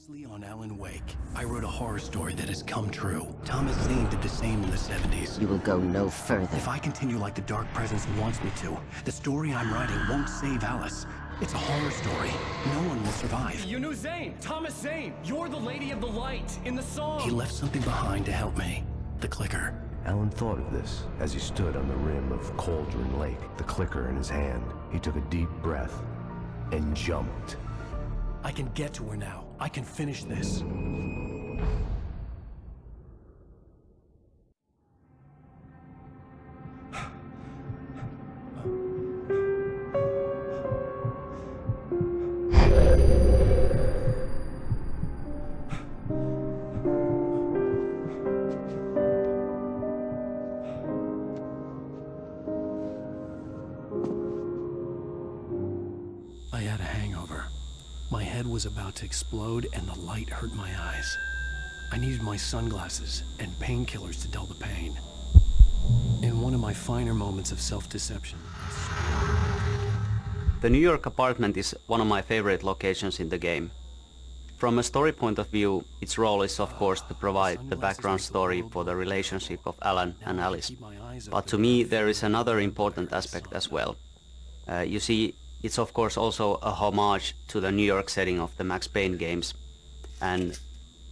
Previously on Alan Wake, I wrote a horror story that has come true. Thomas Zane did the same in the 70s. You will go no further. If I continue like the Dark Presence wants me to, the story I'm writing won't save Alice. It's a horror story. No one will survive. You knew Zane! Thomas Zane! You're the Lady of the Light in the song! He left something behind to help me. The clicker. Alan thought of this as he stood on the rim of Cauldron Lake, the clicker in his hand. He took a deep breath and jumped. I can get to her now. I can finish this. I had a hangover. My head was about to explode and the light hurt my eyes. I needed my sunglasses and painkillers to dull the pain. In one of my finer moments of self-deception. The New York apartment is one of my favorite locations in the game. From a story point of view, its role is of course to provide the background story for the relationship of Alan and Alice. But to me there is another important aspect as well. You see, it's of course also a homage to the New York setting of the Max Payne games, and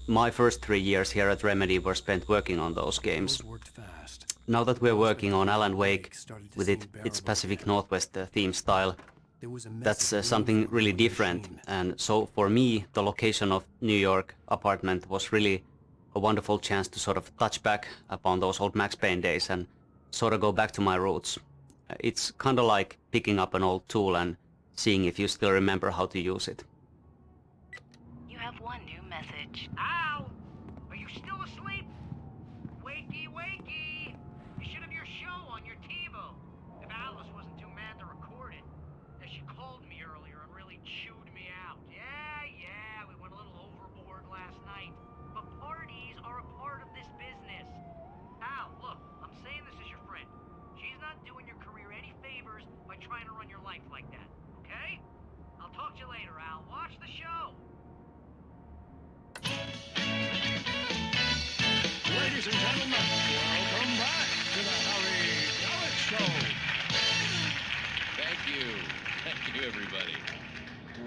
my first 3 years here at Remedy were spent working on those games. Now that we're working on Alan Wake with its Pacific Northwest theme style, that's something really different, and so for me the location of New York apartment was really a wonderful chance to sort of touch back upon those old Max Payne days and sort of go back to my roots. It's kind of like picking up an old tool and seeing if you still remember how to use it. You have one new message. Al! Are you still asleep? Wakey, wakey! You should have your show on your TiVo. If Alice wasn't too mad to record it. Now, she called me earlier and really chewed me out. Yeah, we went a little overboard last night. But parties are a part of this business. Al, look, I'm saying this as your friend. She's not doing your career any favors by trying to run your life like that, okay? I'll talk to you later, Al. Watch the show. Ladies and gentlemen, welcome back to the Harry Alex Show. Thank you everybody.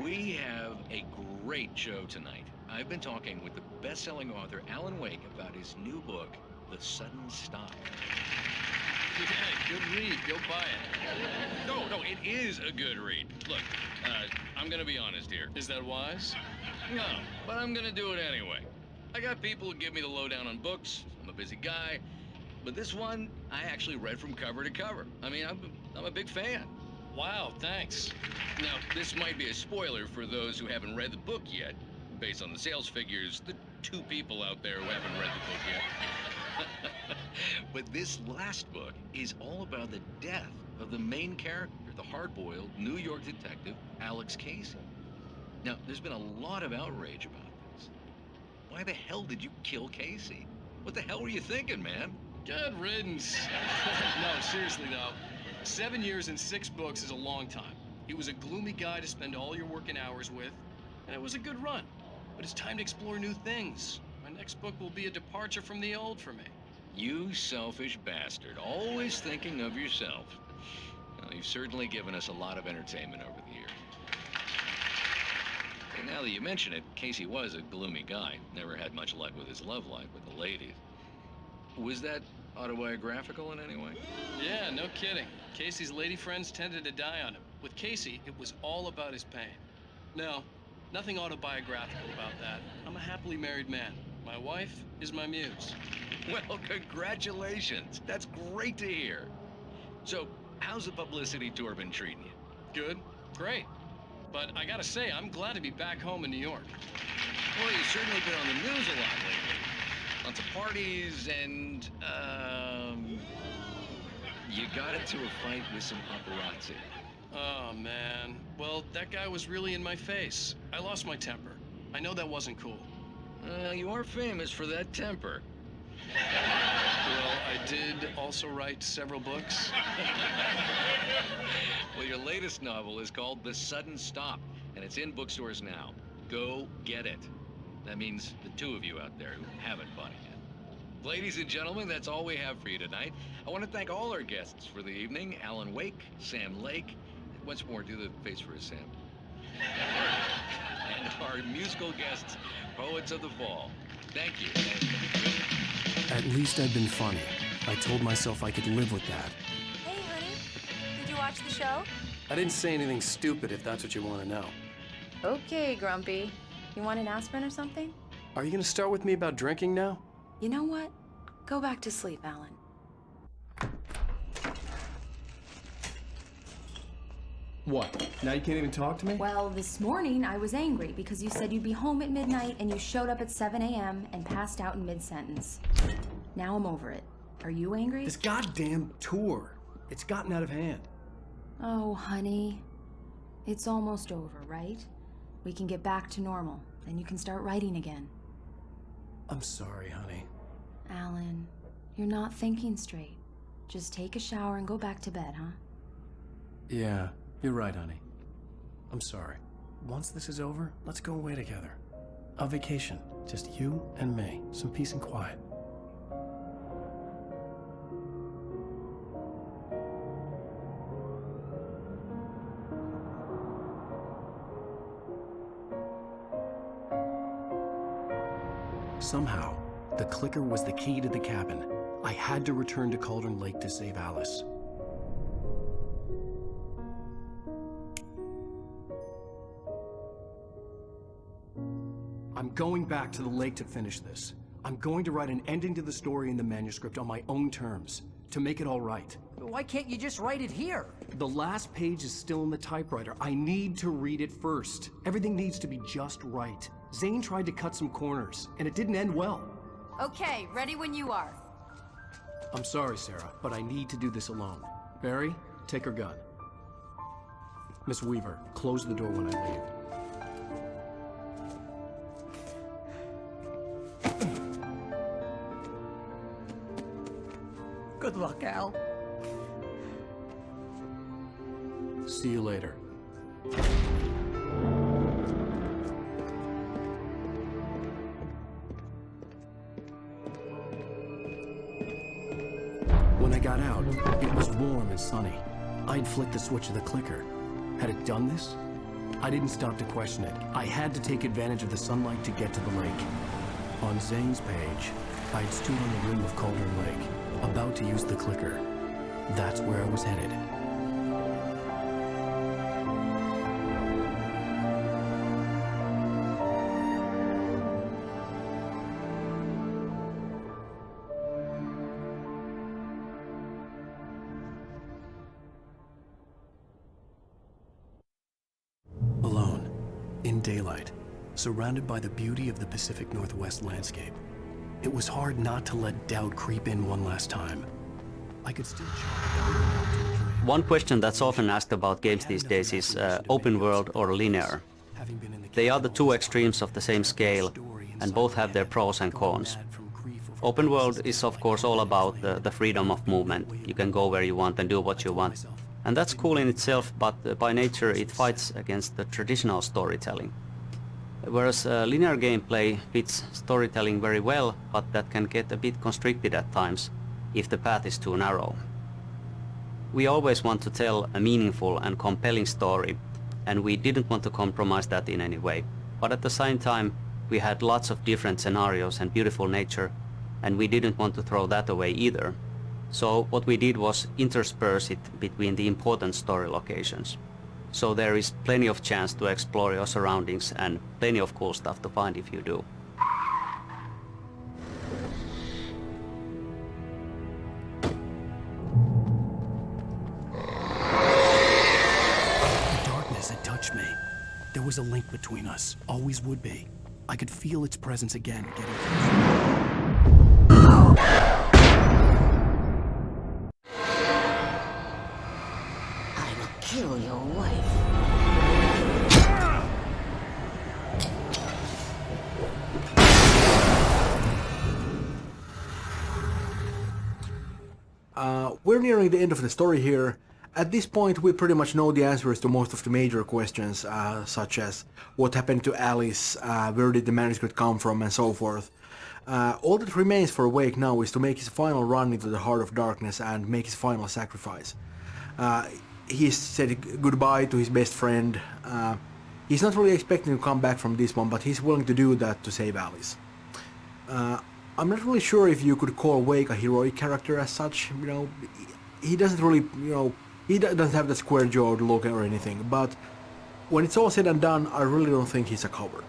We have a great show tonight. I've been talking with the best-selling author Alan Wake about his new book, The Sudden Stop. Yeah, good read. Go buy it. No, it is a good read. Look, I'm gonna be honest here. Is that wise? No, but I'm gonna do it anyway. I got people who give me the lowdown on books. I'm a busy guy. But this one, I actually read from cover to cover. I mean, I'm a big fan. Wow, thanks. Now, this might be a spoiler for those who haven't read the book yet. Based on the sales figures, the 2 people out there who haven't read the book yet. But this last book is all about the death of the main character, the hard-boiled New York detective, Alex Casey. Now, there's been a lot of outrage about this. Why the hell did you kill Casey? What the hell were you thinking, man? Good riddance. No, seriously though. 7 years and 6 books is a long time. He was a gloomy guy to spend all your working hours with, and it was a good run. But it's time to explore new things. My next book will be a departure from the old for me. You selfish bastard, always thinking of yourself. Well, you've certainly given us a lot of entertainment over the years. And now that you mention it, Casey was a gloomy guy. Never had much luck with his love life with the ladies. Was that autobiographical in any way? Yeah, no kidding. Casey's lady friends tended to die on him. With Casey, it was all about his pain. No, nothing autobiographical about that. I'm a happily married man. My wife is my muse. Well, congratulations. That's great to hear. So, how's the publicity tour been treating you? Good, great. But I gotta say, I'm glad to be back home in New York. Well, you've certainly been on the news a lot lately. Lots of parties and, you got into a fight with some paparazzi. Oh, man. Well, that guy was really in my face. I lost my temper. I know that wasn't cool. You are famous for that temper. Well, I did also write several books. Well, your latest novel is called The Sudden Stop, and it's in bookstores now. Go get it. That means the two of you out there who haven't bought it yet. Ladies and gentlemen, that's all we have for you tonight. I want to thank all our guests for the evening. Alan Wake, Sam Lake. Once more, do the face for us, Sam. And our musical guests, Poets of the Fall. Thank you. At least I'd been funny. I told myself I could live with that. Hey, honey. Did you watch the show? I didn't say anything stupid if that's what you want to know. Okay, Grumpy. You want an aspirin or something? Are you gonna start with me about drinking now? You know what? Go back to sleep, Alan. What? Now you can't even talk to me? Well, this morning I was angry because you said you'd be home at midnight and you showed up at 7 a.m. and passed out in mid-sentence. Now I'm over it. Are you angry? This goddamn tour. It's gotten out of hand. Oh, honey. It's almost over, right? We can get back to normal. Then you can start writing again. I'm sorry, honey. Alan, you're not thinking straight. Just take a shower and go back to bed, huh? Yeah, you're right, honey. I'm sorry. Once this is over, let's go away together. A vacation. Just you and me. Some peace and quiet. Somehow, the clicker was the key to the cabin. I had to return to Cauldron Lake to save Alice. I'm going back to the lake to finish this. I'm going to write an ending to the story in the manuscript on my own terms, to make it all right. Why can't you just write it here? The last page is still in the typewriter. I need to read it first. Everything needs to be just right. Zane tried to cut some corners, and it didn't end well. Okay, ready when you are. I'm sorry, Sarah, but I need to do this alone. Barry, take her gun. Miss Weaver, close the door when I leave. Good luck, Al. See you later. When I got out, it was warm and sunny. I'd flicked the switch of the clicker. Had it done this? I didn't stop to question it. I had to take advantage of the sunlight to get to the lake. On Zane's page, I'd stood on the rim of Cauldron Lake, about to use the clicker. That's where I was headed. Alone, in daylight, surrounded by the beauty of the Pacific Northwest landscape. It was hard not to let doubt creep in one last time. I could still One question that's often asked about games these days is open world or linear. They are the two extremes of the same scale, and both have their pros and cons. Open world is of course all about the freedom of movement. You can go where you want and do what you want. And that's cool in itself, but by nature it fights against the traditional storytelling. Whereas linear gameplay fits storytelling very well, but that can get a bit constricted at times if the path is too narrow. We always want to tell a meaningful and compelling story, and we didn't want to compromise that in any way. But at the same time, we had lots of different scenarios and beautiful nature, and we didn't want to throw that away either. So what we did was intersperse it between the important story locations. So there is plenty of chance to explore your surroundings and plenty of cool stuff to find if you do. The darkness had touched me. There was a link between us, always would be. I could feel its presence again, getting closer. I will kill your wife. We're nearing the end of the story here, At this point, we pretty much know the answers to most of the major questions, such as what happened to Alice, where did the manuscript come from, and so forth. All that remains for Wake now is to make his final run into the Heart of Darkness and make his final sacrifice. He's said goodbye to his best friend. He's not really expecting to come back from this one, but he's willing to do that to save Alice. I'm not really sure if you could call Wake a heroic character as such. You know, he doesn't really, he doesn't have the square-jawed look or anything, but when it's all said and done, I really don't think he's a coward.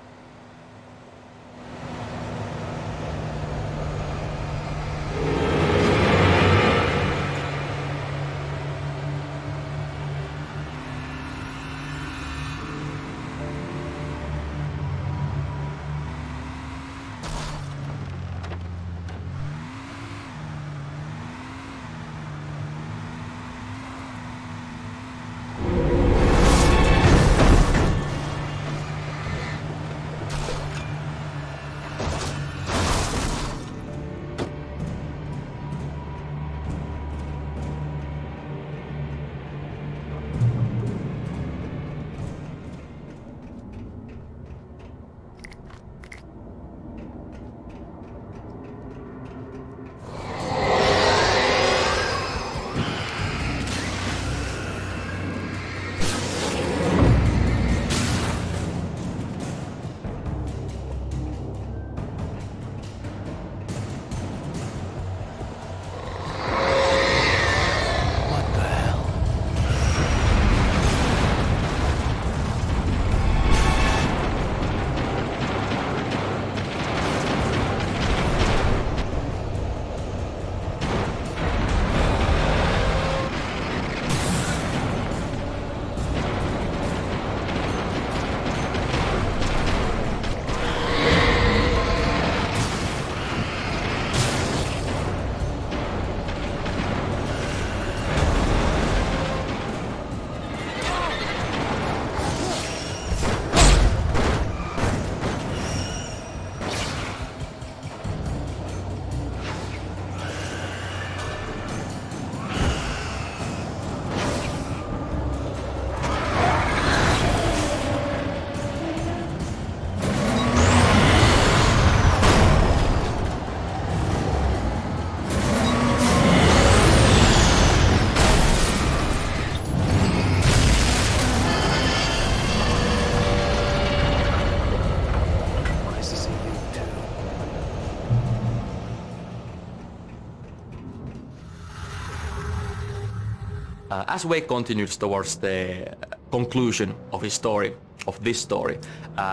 As Wake continues towards the conclusion of his story, of this story,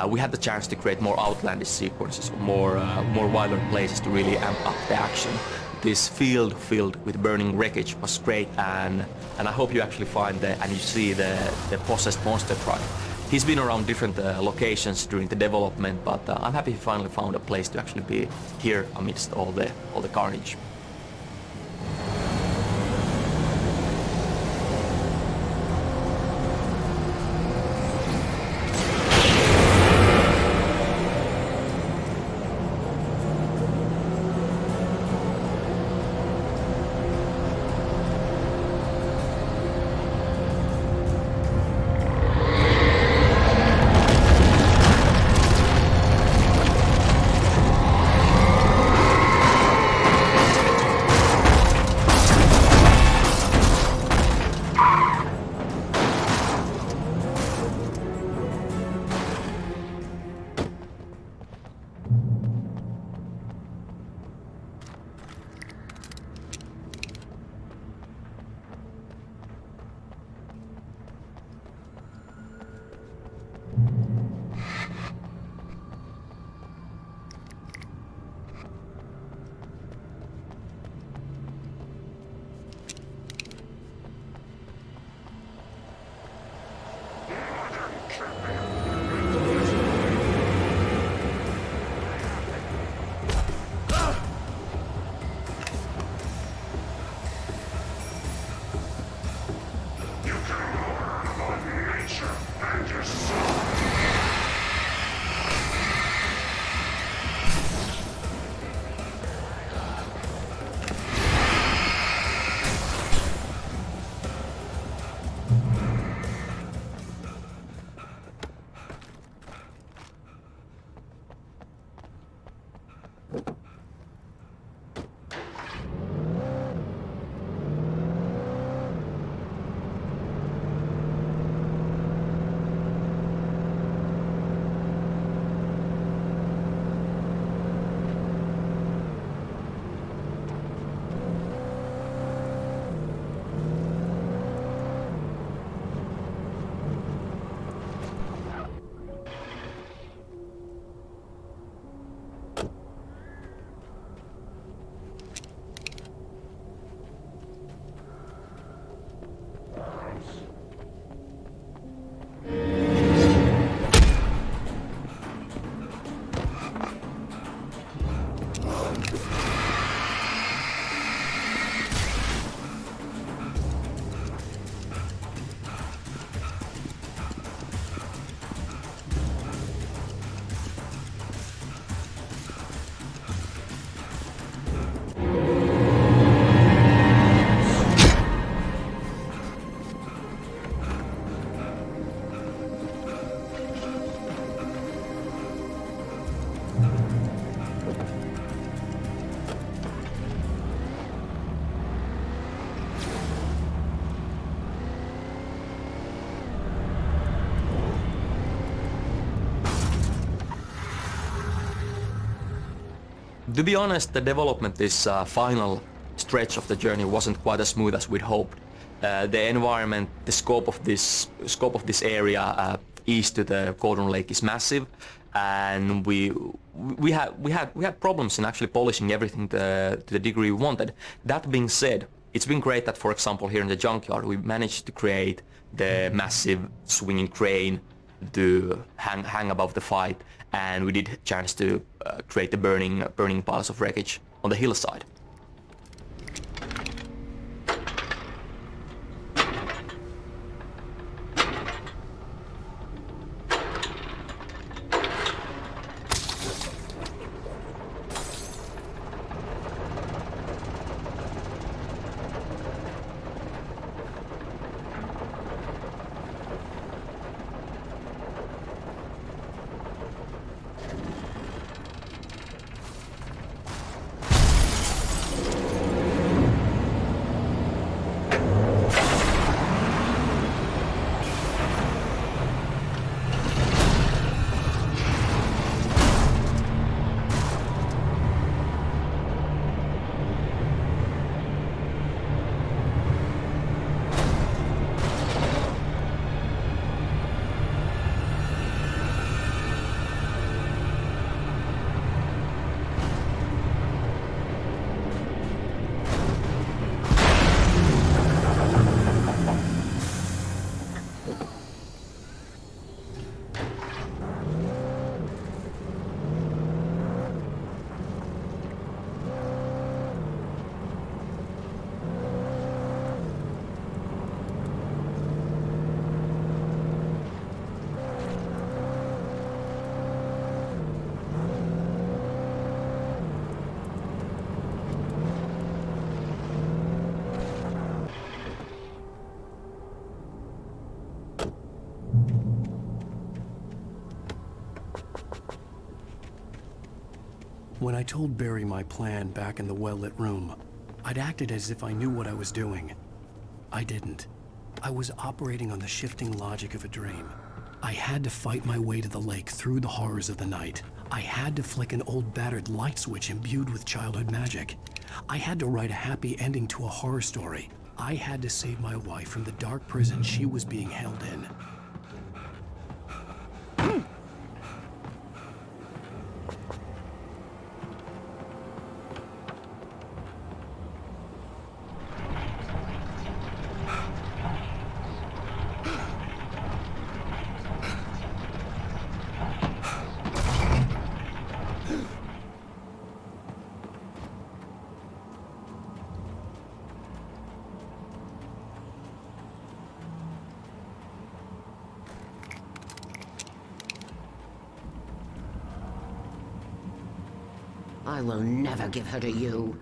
we had the chance to create more outlandish sequences, more violent places to really amp up the action. This field filled with burning wreckage was great, and I hope you actually find and you see the possessed monster truck. He's been around different locations during the development, but I'm happy he finally found a place to actually be here amidst all the carnage. To be honest, the development this final stretch of the journey wasn't quite as smooth as we'd hoped. The environment, the scope of this area east to the Cauldron Lake is massive, and we had problems in actually polishing everything to the degree we wanted. That being said, it's been great that, for example, here in the junkyard we managed to create the massive swinging crane to hang above the fight, and we did chance to create the burning piles of wreckage on the hillside. When I told Barry my plan back in the well-lit room, I'd acted as if I knew what I was doing. I didn't. I was operating on the shifting logic of a dream. I had to fight my way to the lake through the horrors of the night. I had to flick an old battered light switch imbued with childhood magic. I had to write a happy ending to a horror story. I had to save my wife from the dark prison she was being held in. I will never give her to you.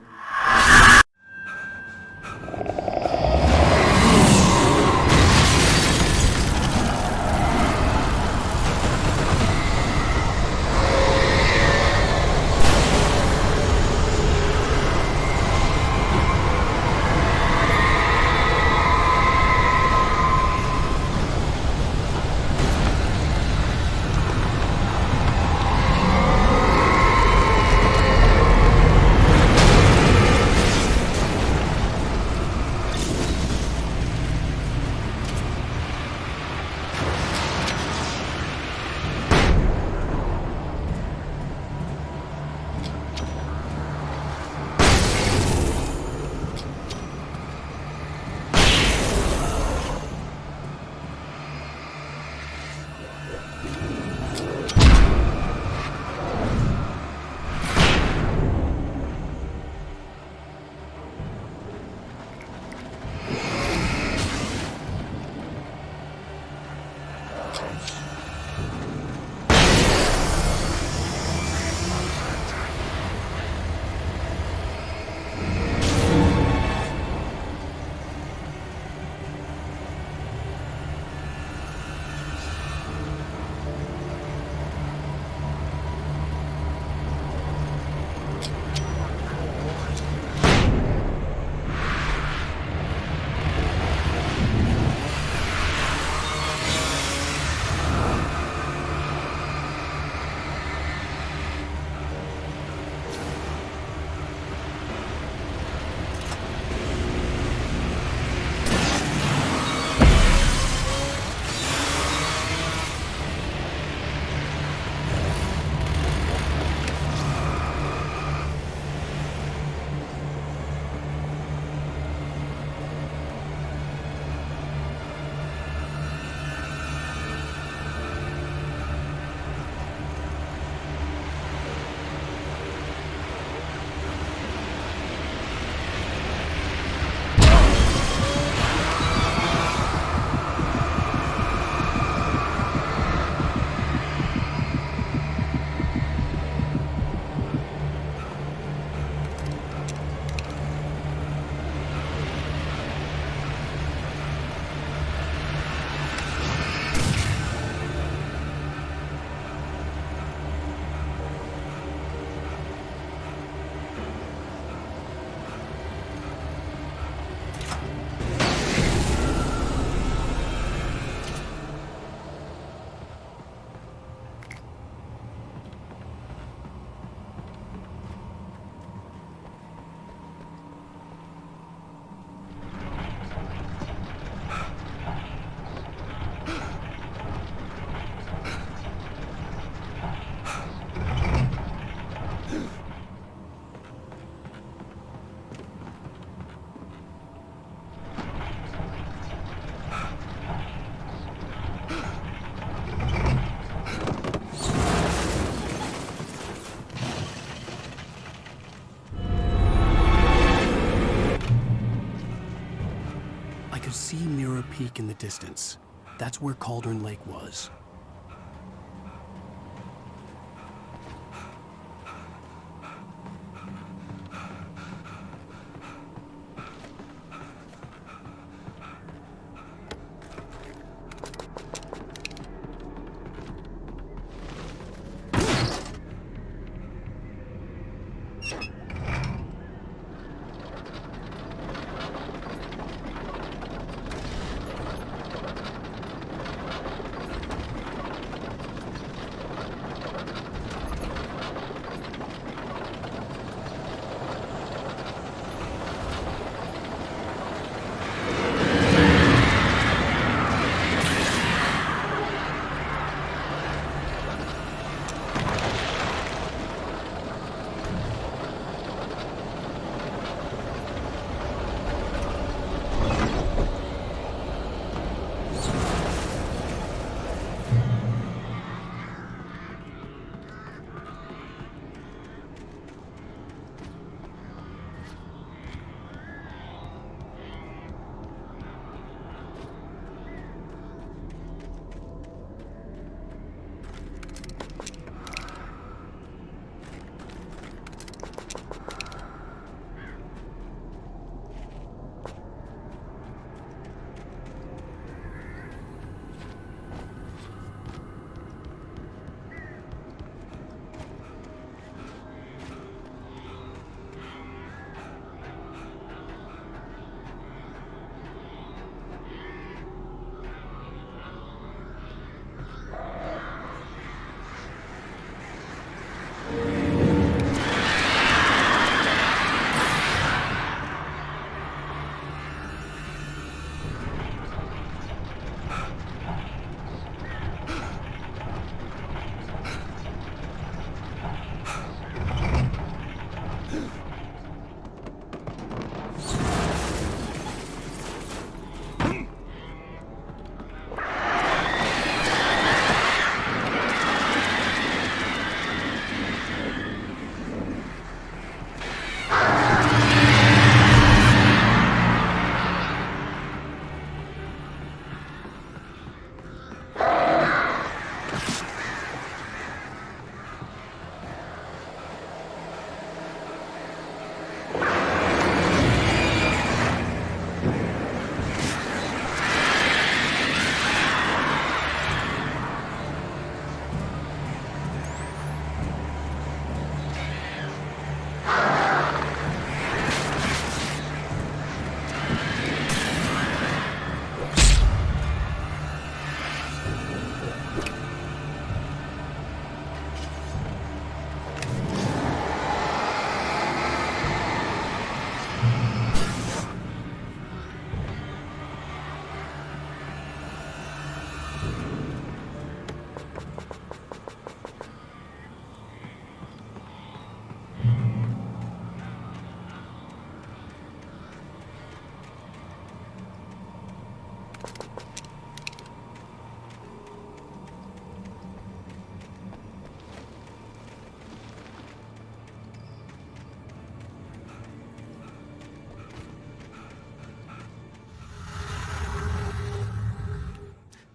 peak in the distance. That's where Cauldron Lake was.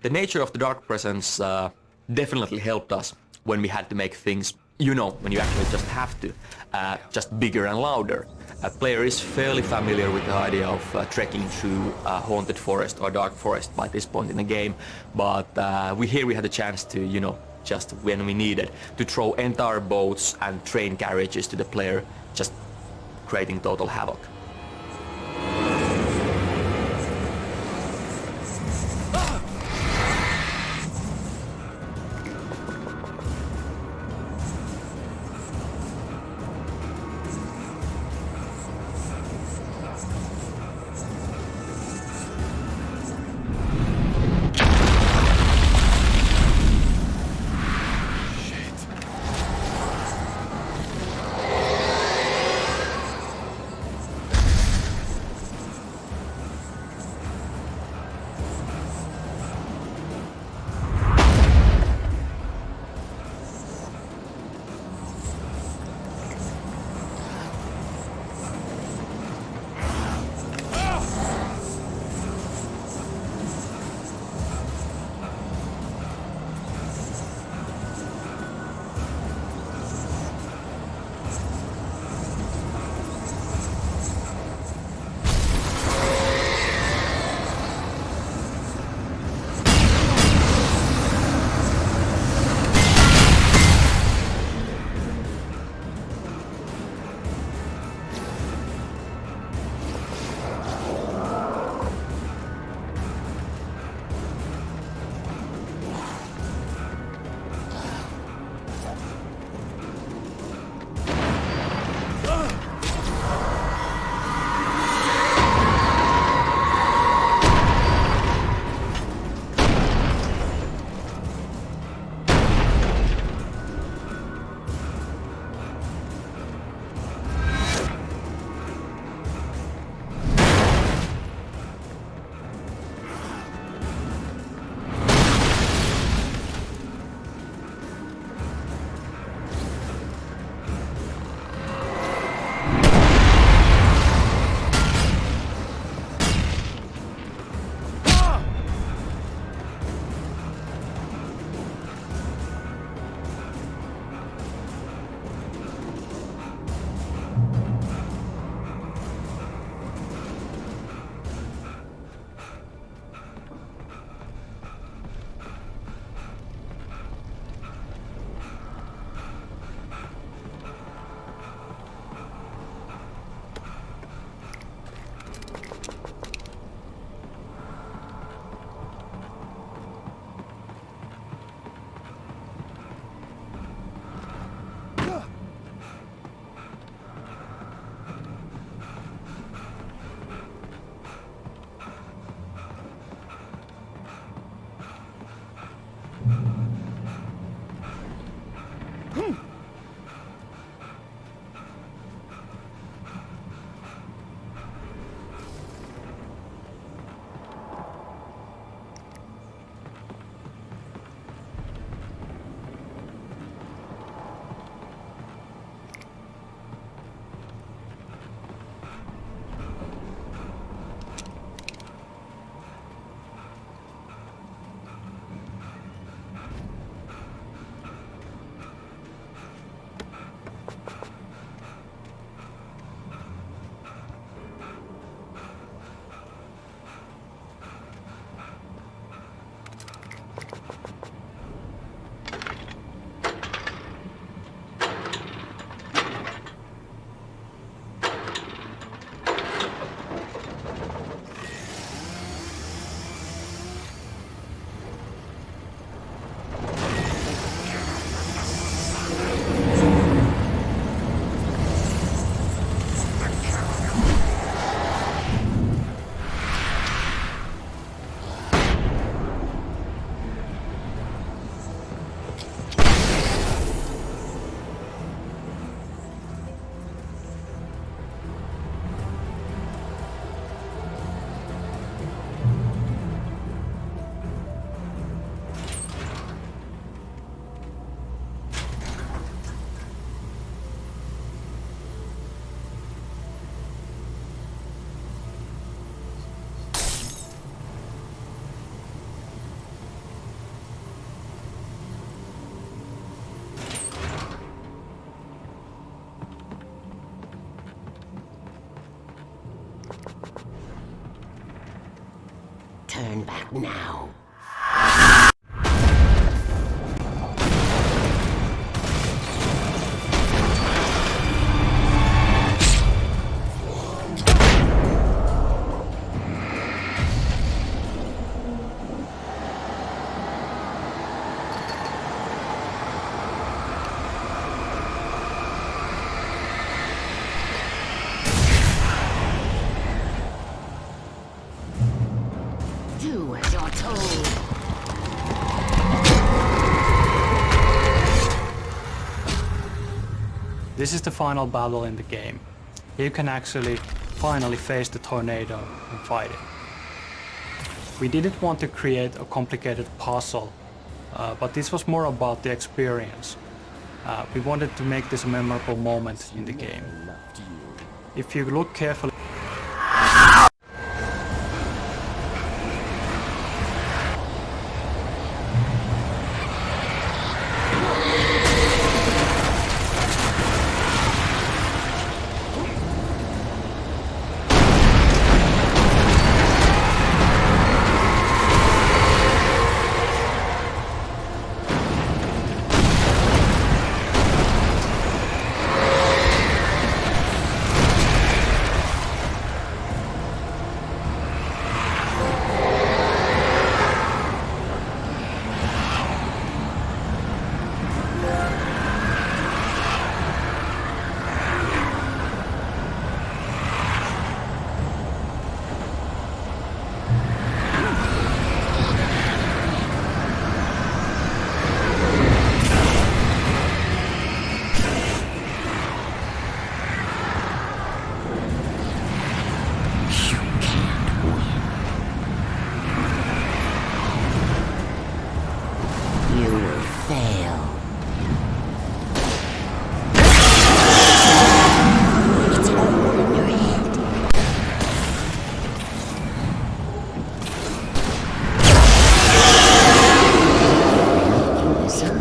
The nature of the Dark Presence definitely helped us when we had to make things, you know, when you actually just have to, just bigger and louder. A player is fairly familiar with the idea of trekking through a haunted forest or dark forest by this point in the game, but we had a chance to, you know, just when we needed, to throw entire boats and train carriages to the player, just creating total havoc. back now. Do as you're told. This is the final battle in the game. You can actually finally face the tornado and fight it. We didn't want to create a complicated puzzle, but this was more about the experience. We wanted to make this a memorable moment in the game. If you look carefully, You will fail. It's all in your head. Making this up.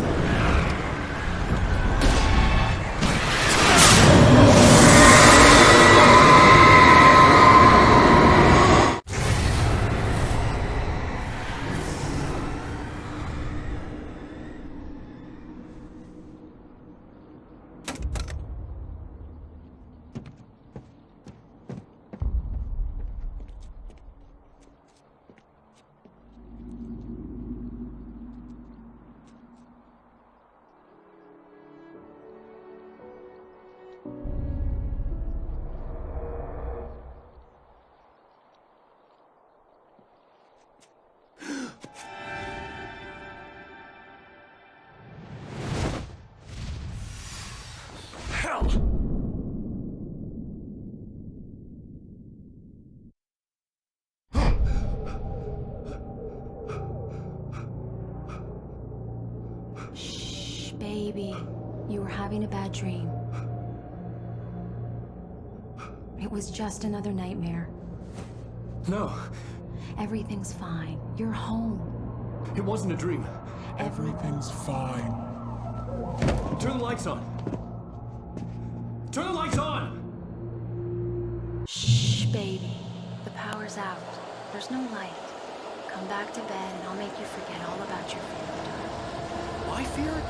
Shh, baby. You were having a bad dream. It was just another nightmare. No, Everything's fine. You're home. it wasn't a dream. Everything's fine. Turn the lights on. Turn the lights on! Shh, baby. The power's out. There's no light. Come back to bed and I'll make you forget all about your fear. My fear?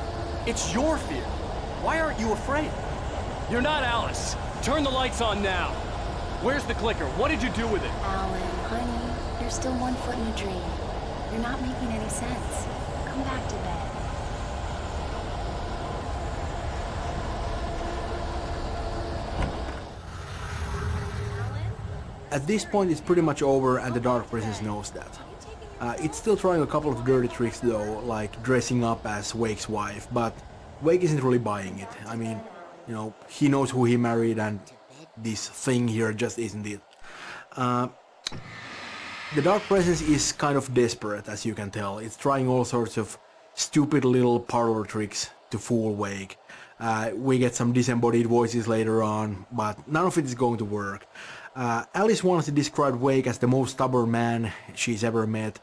It's your fear. Why aren't you afraid? You're not Alice. Turn the lights on now. Where's the clicker? What did you do with it? Alan, honey, you're still 1 foot in a dream. You're not making any sense. Come back to bed. At this point it's pretty much over and the Dark Presence knows that. It's still trying a couple of dirty tricks though, like dressing up as Wake's wife, but Wake isn't really buying it. I mean, you know, he knows who he married and this thing here just isn't it. The Dark Presence is kind of desperate, as you can tell. It's trying all sorts of stupid little parlor tricks to fool Wake. We get some disembodied voices later on, but none of it is going to work. Alice wants to describe Wake as the most stubborn man she's ever met,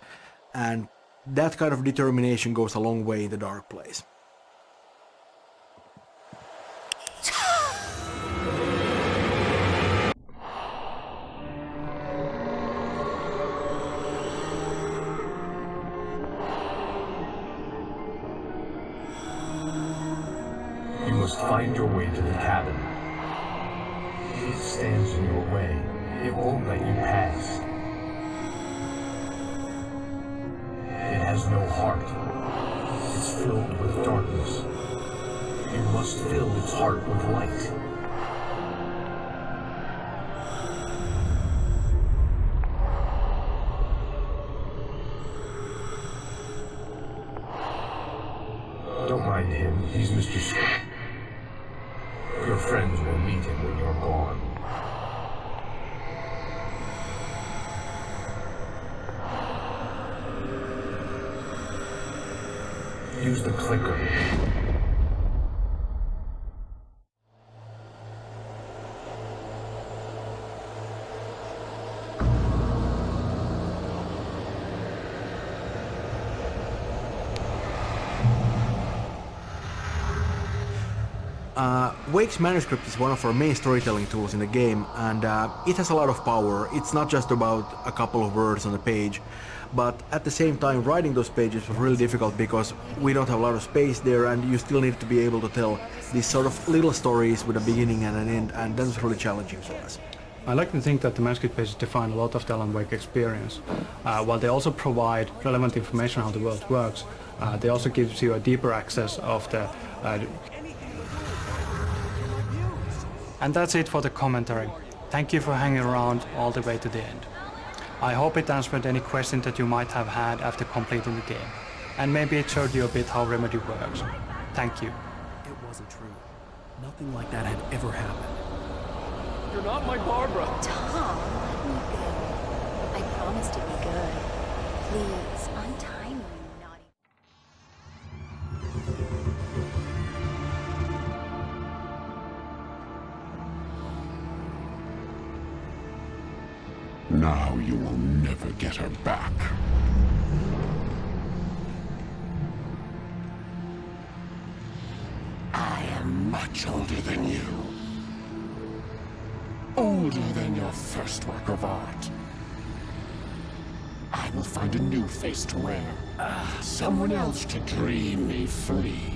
and that kind of determination goes a long way in the dark place. cabin. It stands in your way. It won't let you pass. It has no heart. It's filled with darkness. You must fill its heart with light. Don't mind him. He's Mr. Scott. Your friends will meet him when you're gone. Use the clicker. Wake's manuscript is one of our main storytelling tools in the game, and it has a lot of power. It's not just about a couple of words on the page, but at the same time writing those pages was really difficult because we don't have a lot of space there, and you still need to be able to tell these sort of little stories with a beginning and an end, and that was really challenging for us. I like to think that the manuscript pages define a lot of the Alan Wake experience. While they also provide relevant information on how the world works, they also gives you a deeper access of the And that's it for the commentary. Thank you for hanging around all the way to the end. I hope it answered any questions that you might have had after completing the game. And maybe it showed you a bit how Remedy works. Thank you. It wasn't true. Nothing like that had ever happened. You're not my Barbara. Tom, let me go. I promise to be good. Please, untie me, you naughty... Now you will never get her back. I am much older than you. Older than your first work of art. I will find a new face to wear. Someone else to dream me free.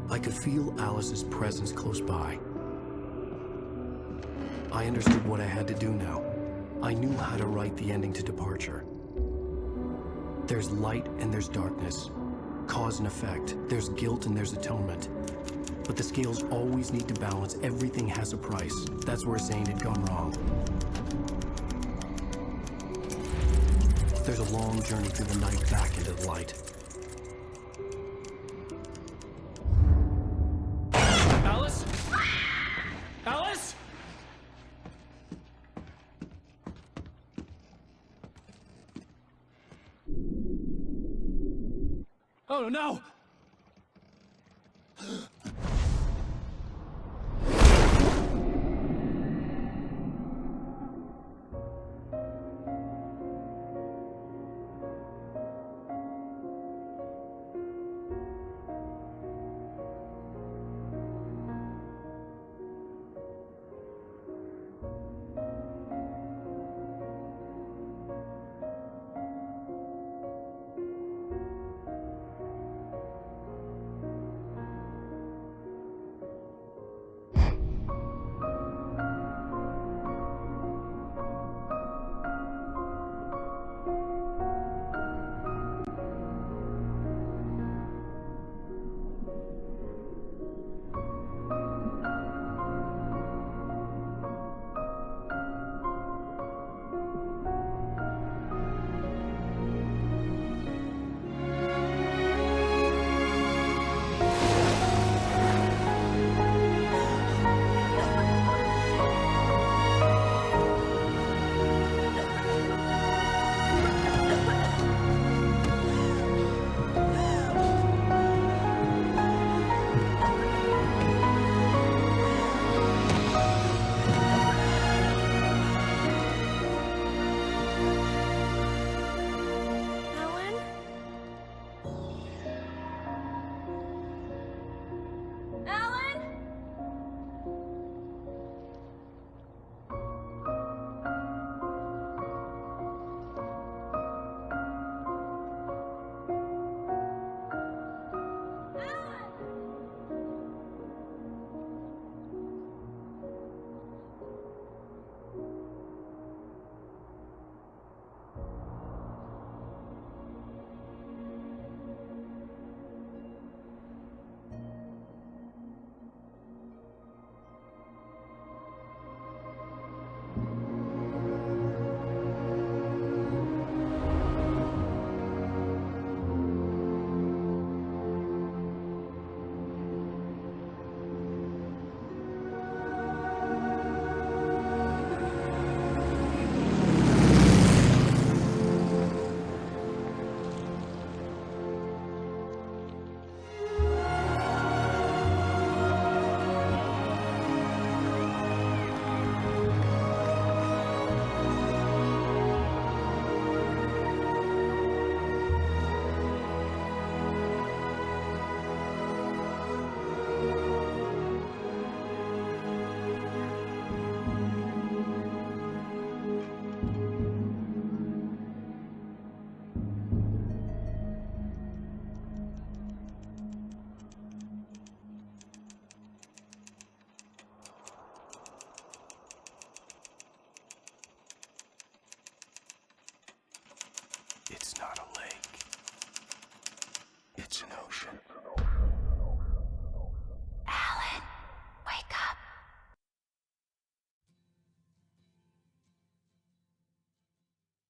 I could feel Alice's presence close by. I understood what I had to do now. I knew how to write the ending to Departure. There's light and there's darkness. Cause and effect. There's guilt and there's atonement. But the scales always need to balance. Everything has a price. That's where Zane had gone wrong. There's a long journey through the night back into the light. Alice? Alice? Oh no! It's not a lake.